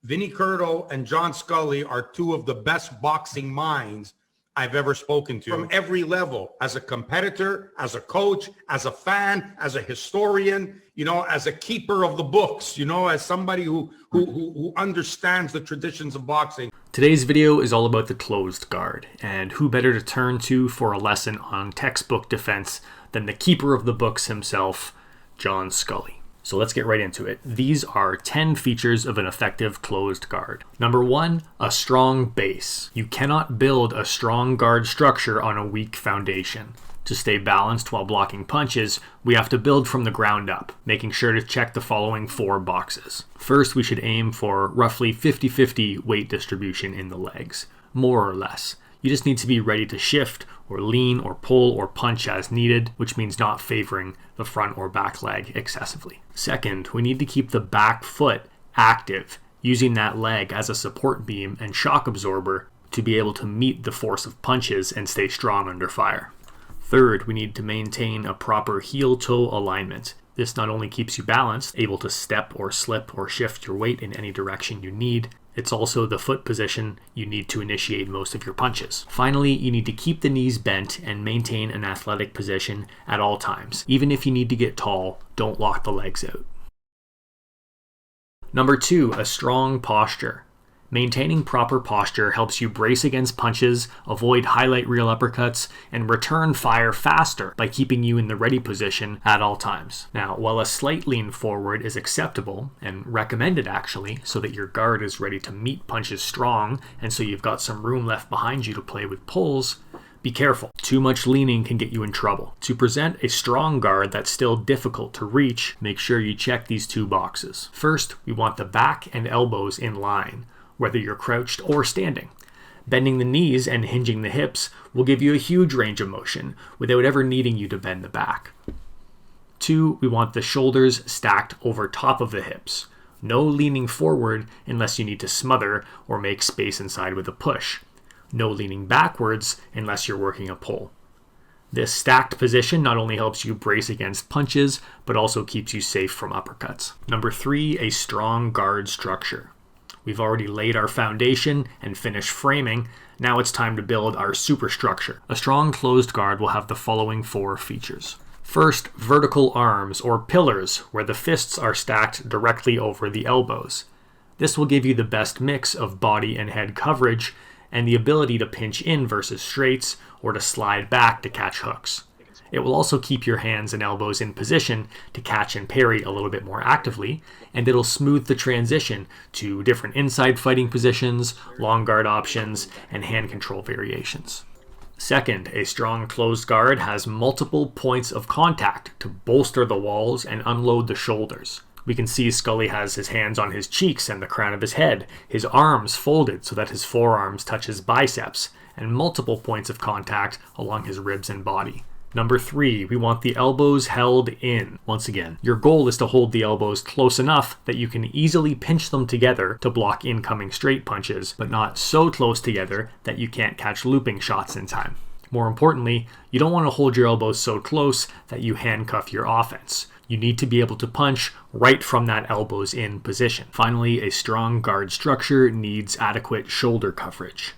Vinny Curto and John Scully are two of the best boxing minds I've ever spoken to from every level, as a competitor, as a coach, as a fan, as a historian, as a keeper of the books, as somebody who understands the traditions of boxing. Today's video is all about the closed guard, and who better to turn to for a lesson on textbook defense than the keeper of the books himself, John Scully. So let's get right into it. These are 10 features of an effective closed guard. Number 1, a strong base. You cannot build a strong guard structure on a weak foundation. To stay balanced while blocking punches, we have to build from the ground up, making sure to check the following 4 boxes. First, we should aim for roughly 50-50 weight distribution in the legs, more or less. You just need to be ready to shift or lean or pull or punch as needed, which means not favoring the front or back leg excessively. Second, we need to keep the back foot active, using that leg as a support beam and shock absorber to be able to meet the force of punches and stay strong under fire. Third, we need to maintain a proper heel-toe alignment. This not only keeps you balanced, able to step or slip or shift your weight in any direction you need, it's also the foot position you need to initiate most of your punches. Finally, you need to keep the knees bent and maintain an athletic position at all times. Even if you need to get tall, don't lock the legs out. Number 2, a strong posture. Maintaining proper posture helps you brace against punches, avoid highlight reel uppercuts, and return fire faster by keeping you in the ready position at all times. Now, while a slight lean forward is acceptable, and recommended actually, so that your guard is ready to meet punches strong, and so you've got some room left behind you to play with pulls, be careful. Too much leaning can get you in trouble. To present a strong guard that's still difficult to reach, make sure you check these 2 boxes. First, we want the back and elbows in line, whether you're crouched or standing. Bending the knees and hinging the hips will give you a huge range of motion without ever needing you to bend the back. 2, we want the shoulders stacked over top of the hips. No leaning forward unless you need to smother or make space inside with a push. No leaning backwards unless you're working a pull. This stacked position not only helps you brace against punches, but also keeps you safe from uppercuts. Number 3, a strong guard structure. We've already laid our foundation and finished framing. Now it's time to build our superstructure. A strong closed guard will have the following 4 features. First, vertical arms or pillars where the fists are stacked directly over the elbows. This will give you the best mix of body and head coverage and the ability to pinch in versus straights or to slide back to catch hooks. It will also keep your hands and elbows in position to catch and parry a little bit more actively, and it'll smooth the transition to different inside fighting positions, long guard options, and hand control variations. Second, a strong closed guard has multiple points of contact to bolster the walls and unload the shoulders. We can see Scully has his hands on his cheeks and the crown of his head, his arms folded so that his forearms touch his biceps, and multiple points of contact along his ribs and body. Number 3, we want the elbows held in. Once again, your goal is to hold the elbows close enough that you can easily pinch them together to block incoming straight punches, but not so close together that you can't catch looping shots in time. More importantly, you don't want to hold your elbows so close that you handcuff your offense. You need to be able to punch right from that elbows in position. Finally, a strong guard structure needs adequate shoulder coverage.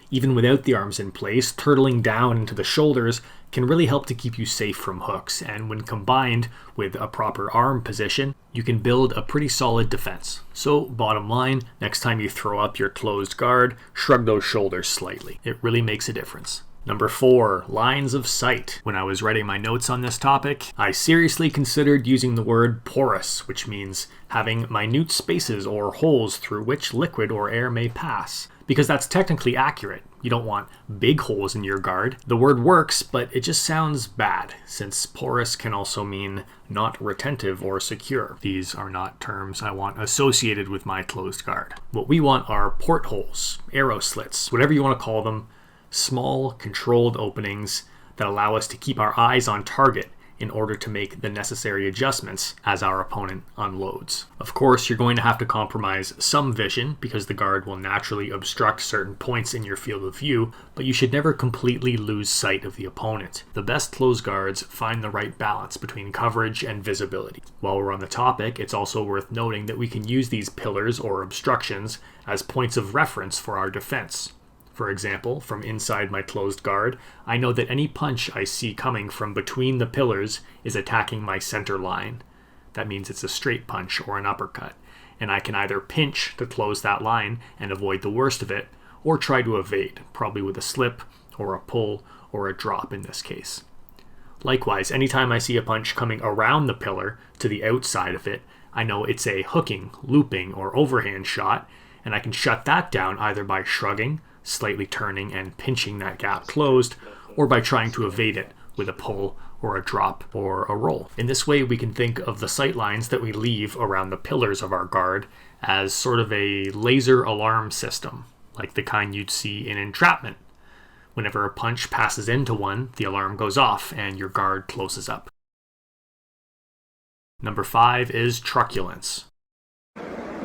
Even without the arms in place, turtling down into the shoulders can really help to keep you safe from hooks, and when combined with a proper arm position, you can build a pretty solid defense. So, bottom line, next time you throw up your closed guard, shrug those shoulders slightly. It really makes a difference. Number 4, lines of sight. When I was writing my notes on this topic, I seriously considered using the word porous, which means having minute spaces or holes through which liquid or air may pass. Because that's technically accurate. You don't want big holes in your guard. The word works, but it just sounds bad, since porous can also mean not retentive or secure. These are not terms I want associated with my closed guard. What we want are portholes, arrow slits, whatever you want to call them, small, controlled openings that allow us to keep our eyes on target in order to make the necessary adjustments as our opponent unloads. Of course, you're going to have to compromise some vision because the guard will naturally obstruct certain points in your field of view, but you should never completely lose sight of the opponent. The best closed guards find the right balance between coverage and visibility. While we're on the topic, it's also worth noting that we can use these pillars or obstructions as points of reference for our defense. For example, from inside my closed guard, I know that any punch I see coming from between the pillars is attacking my center line. That means it's a straight punch or an uppercut, and I can either pinch to close that line and avoid the worst of it, or try to evade, probably with a slip or a pull or a drop in this case. Likewise, anytime I see a punch coming around the pillar to the outside of it, I know it's a hooking, looping, or overhand shot, and I can shut that down either by shrugging, slightly turning and pinching that gap closed, or by trying to evade it with a pull or a drop or a roll. In this way, we can think of the sight lines that we leave around the pillars of our guard as sort of a laser alarm system, like the kind you'd see in entrapment. Whenever a punch passes into one, the alarm goes off and your guard closes up. Number 5 is truculence.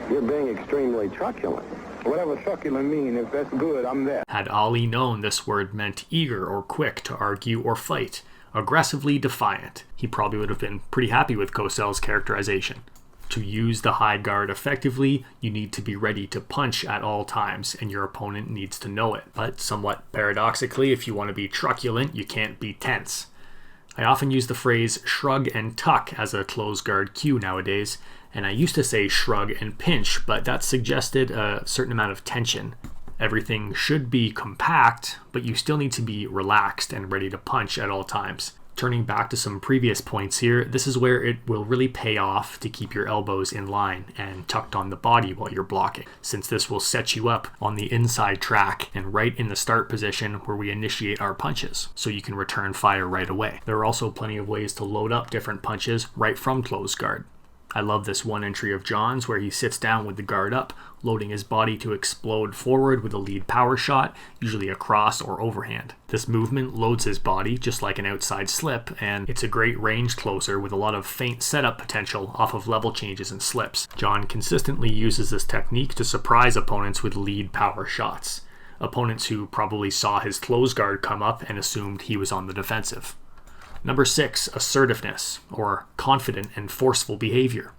You're being extremely truculent. Whatever truculent mean, if that's good, I'm there. Had Ali known this word meant eager or quick to argue or fight, aggressively defiant, he probably would have been pretty happy with Cosell's characterization. To use the high guard effectively, you need to be ready to punch at all times, and your opponent needs to know it. But somewhat paradoxically, if you want to be truculent, you can't be tense. I often use the phrase shrug and tuck as a closed guard cue nowadays, and I used to say shrug and pinch, but that suggested a certain amount of tension. Everything should be compact, but you still need to be relaxed and ready to punch at all times. Turning back to some previous points here, this is where it will really pay off to keep your elbows in line and tucked on the body while you're blocking, since this will set you up on the inside track and right in the start position where we initiate our punches, so you can return fire right away. There are also plenty of ways to load up different punches right from closed guard. I love this one entry of John's where he sits down with the guard up, loading his body to explode forward with a lead power shot, usually a cross or overhand. This movement loads his body just like an outside slip, and it's a great range closer with a lot of feint setup potential off of level changes and slips. John consistently uses this technique to surprise opponents with lead power shots. Opponents who probably saw his closed guard come up and assumed he was on the defensive. Number 6, assertiveness, or confident and forceful behavior.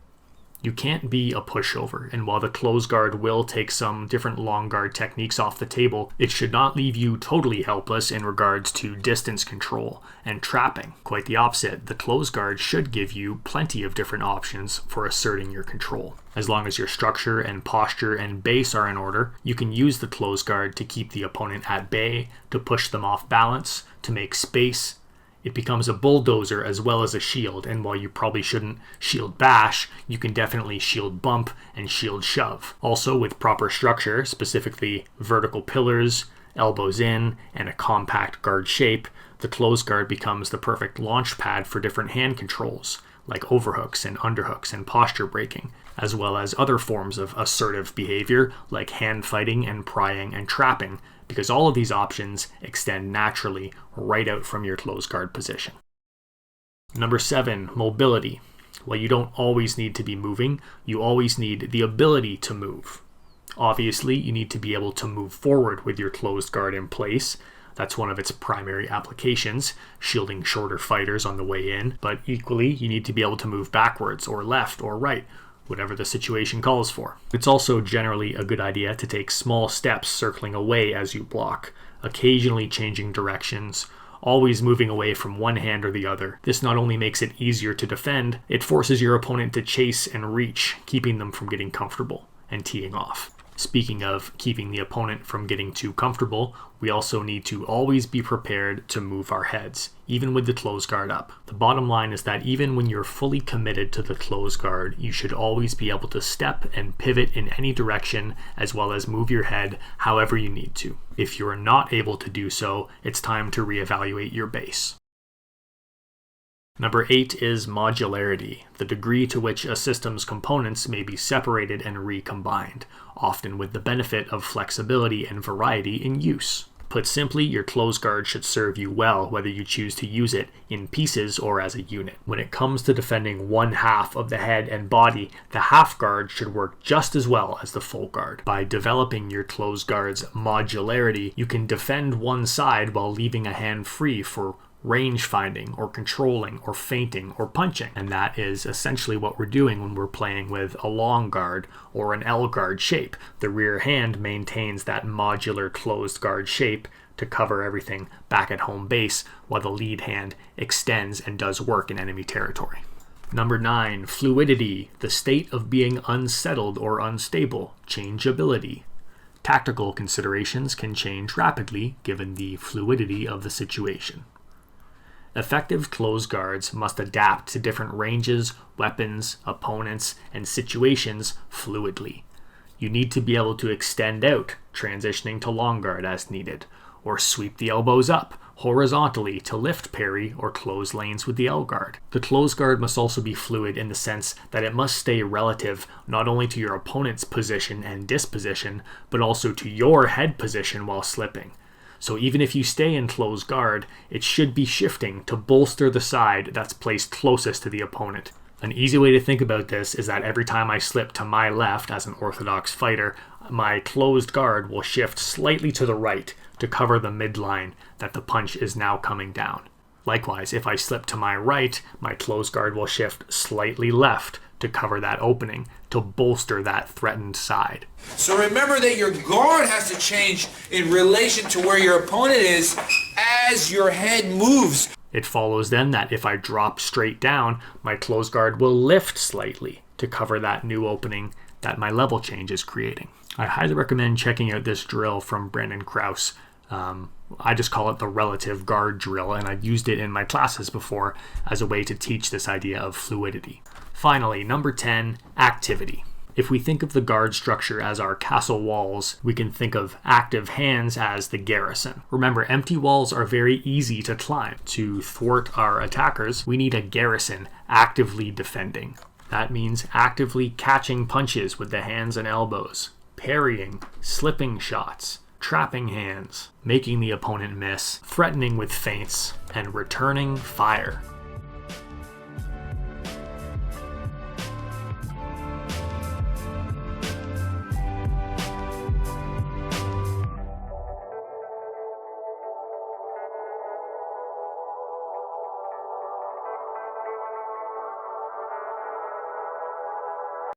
You can't be a pushover, and while the closed guard will take some different long guard techniques off the table, it should not leave you totally helpless in regards to distance control and trapping. Quite the opposite, the closed guard should give you plenty of different options for asserting your control. As long as your structure and posture and base are in order, you can use the closed guard to keep the opponent at bay, to push them off balance, to make space. It becomes a bulldozer as well as a shield, and while you probably shouldn't shield bash, you can definitely shield bump and shield shove. Also, with proper structure, specifically vertical pillars, elbows in, and a compact guard shape, the closed guard becomes the perfect launch pad for different hand controls, like overhooks and underhooks and posture breaking, as well as other forms of assertive behavior like hand fighting and prying and trapping, because all of these options extend naturally right out from your closed guard position. Number 7, mobility. While you don't always need to be moving, you always need the ability to move. Obviously, you need to be able to move forward with your closed guard in place. That's one of its primary applications, shielding shorter fighters on the way in, but equally, you need to be able to move backwards or left or right, whatever the situation calls for. It's also generally a good idea to take small steps circling away as you block, occasionally changing directions, always moving away from one hand or the other. This not only makes it easier to defend, it forces your opponent to chase and reach, keeping them from getting comfortable and teeing off. Speaking of keeping the opponent from getting too comfortable, we also need to always be prepared to move our heads, even with the closed guard up. The bottom line is that even when you're fully committed to the closed guard, you should always be able to step and pivot in any direction, as well as move your head however you need to. If you're not able to do so, it's time to reevaluate your base. Number 8 is modularity, the degree to which a system's components may be separated and recombined, often with the benefit of flexibility and variety in use. Put simply, your closed guard should serve you well whether you choose to use it in pieces or as a unit. When it comes to defending one half of the head and body, the half guard should work just as well as the full guard. By developing your closed guard's modularity, you can defend one side while leaving a hand free for range finding or controlling or feinting or punching. And that is essentially what we're doing when we're playing with a long guard or an L guard shape. The rear hand maintains that modular closed guard shape to cover everything back at home base, while the lead hand extends and does work in enemy territory. Number 9, fluidity, the state of being unsettled or unstable, changeability. Tactical considerations can change rapidly given the fluidity of the situation. Effective closed guards must adapt to different ranges, weapons, opponents, and situations fluidly. You need to be able to extend out, transitioning to long guard as needed, or sweep the elbows up horizontally to lift parry or close lanes with the L guard. The closed guard must also be fluid in the sense that it must stay relative not only to your opponent's position and disposition, but also to your head position while slipping. So even if you stay in closed guard, it should be shifting to bolster the side that's placed closest to the opponent. An easy way to think about this is that every time I slip to my left as an orthodox fighter, my closed guard will shift slightly to the right to cover the midline that the punch is now coming down. Likewise, if I slip to my right, my closed guard will shift slightly left to cover that opening, to bolster that threatened side. So remember that your guard has to change in relation to where your opponent is as your head moves. It follows then that if I drop straight down, my closed guard will lift slightly to cover that new opening that my level change is creating. I highly recommend checking out this drill from Brandon Krause. I just call it the relative guard drill, and I've used it in my classes before as a way to teach this idea of fluidity. Finally, number 10, activity. If we think of the guard structure as our castle walls, we can think of active hands as the garrison. Remember, empty walls are very easy to climb. To thwart our attackers, we need a garrison actively defending. That means actively catching punches with the hands and elbows, parrying, slipping shots, trapping hands, making the opponent miss, threatening with feints, and returning fire.